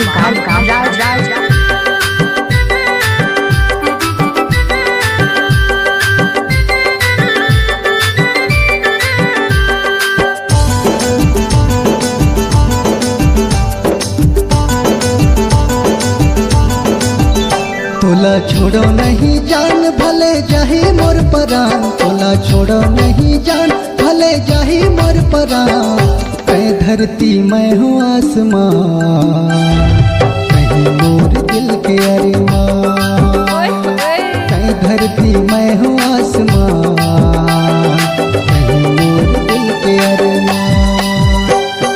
कमाल राज तोला छोड़ो नहीं जान भले जाही मोर परान, तोला छोड़ो नहीं जान भले जाही मोर परान। कहीं धरती मैं हूँ आसमान, कहीं मोर दिल के अरमान। कहीं धरती मैं हूँ आसमान, कहीं मोर दिल के अरमान।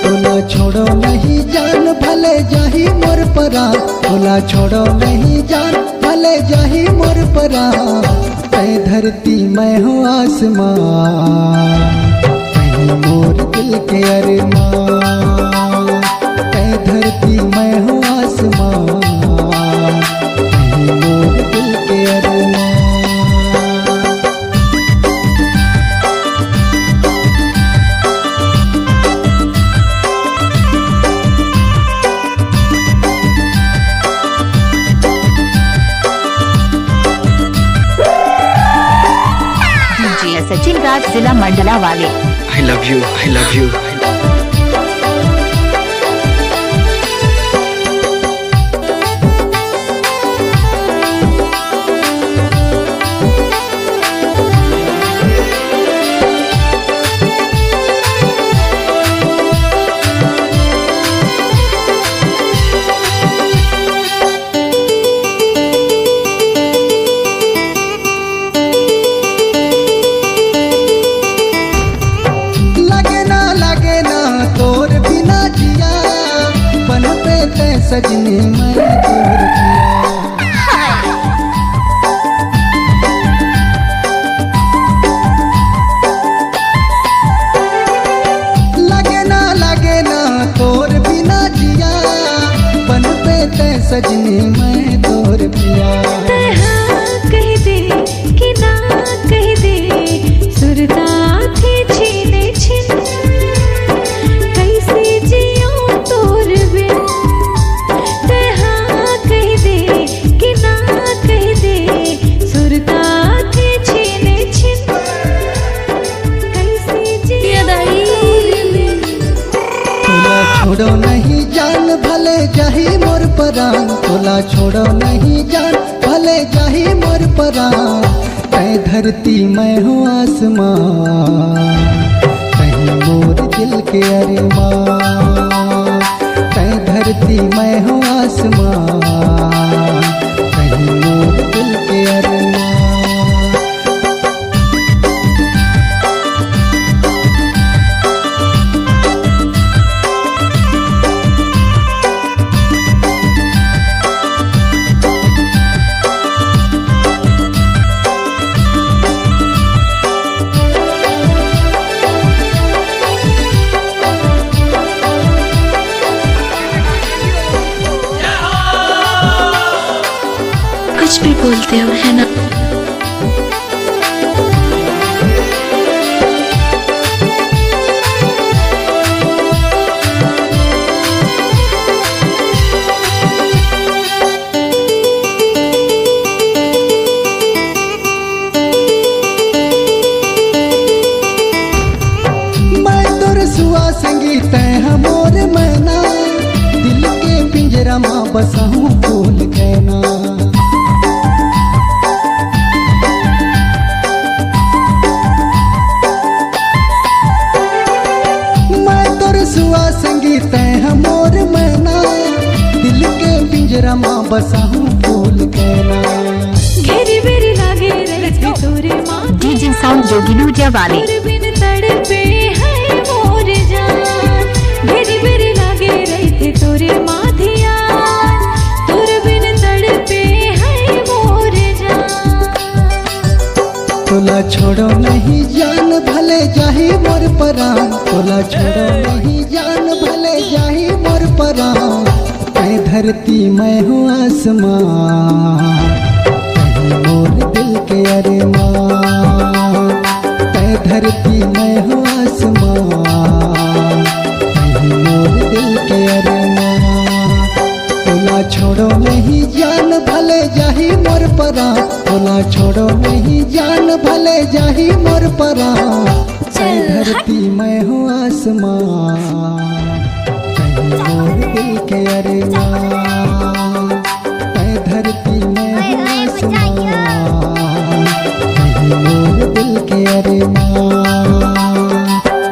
तोला छोड़ो नहीं जान भले जाही मोर परान, तोला छोड़ो नहीं जान भले जाही मोर परान। कहीं धरती मैं हूँ आसमान, कहीं मोर दिल के अरमान। कहीं धरती मैं हूँ आसमान, कहीं मोर दिल के अरमान। सचिन राज जिला मंडला वाले। I love you, I love you. सजने मैं तोर किया, लगे ना तोर बिना जिया। बन पे ते सजने मैं तोर पिया। कह दे कि ना कह दे, सुरता थे छीने छिन। कैसे जियो तोर बिन, छोड़ो नहीं जान भले जाही मोर परान, तोला छोड़ो नहीं जान भले जाही मोर परान। कहीं धरती मैं हूँ आसमान, कहीं मोर दिल के अरमान। कहीं धरती मैं हूँ आसमान, कहीं मोर दिल के अरमान। कुछ भी बोलते हो है ना। मैं तोर सुआ संगीत है मोर मैना, दिल के पिंजरा माँ बसाऊं फूल कहना। सुआ संगीत है मोर मैना, दिल के पिंजरा माँ बसाऊं फूल कहना। घेरी बेरी लागे रहते तोरे माँ, डीजे साउंड जोगिलूजा वाले। बिन तड़पे है मोर जान। घेरी बेरी लागे रहते तोरे माँ धिया, तोर बिन तड़पे है मोर जान। तोला छोड़ो नहीं जान भले जाही मोर परान, तोला छोड़ो नहीं जान भले जाही मोर परान। कहीं धरती मैं हूँ आसमान, कहीं मोर दिल के अरमान। कहीं धरती मैं हूँ आसमान, कहीं मोर दिल के अरमान। छोड़ो नहीं जान भले जाही मोर परान कहीं धरती मैं हूँ आसमान कहीं मोर दिल के अरमान कहीं धरती मैं हूँ आसमान कहीं मोर दिल के अरमान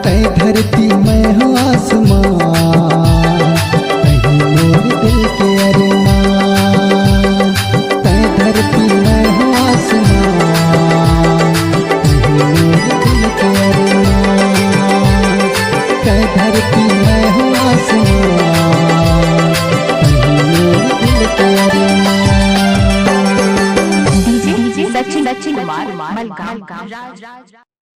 कहीं धरती मैं हूँ आसमान कहीं मोर दिल के अरमान कहीं धरती मैं हूँ आसमान कहीं मोर दिल के अरमान कहीं धरती मैं हूँ आसमान कहीं मोर दिल के अरमान। डीजे सचिन कुमार मलगांव।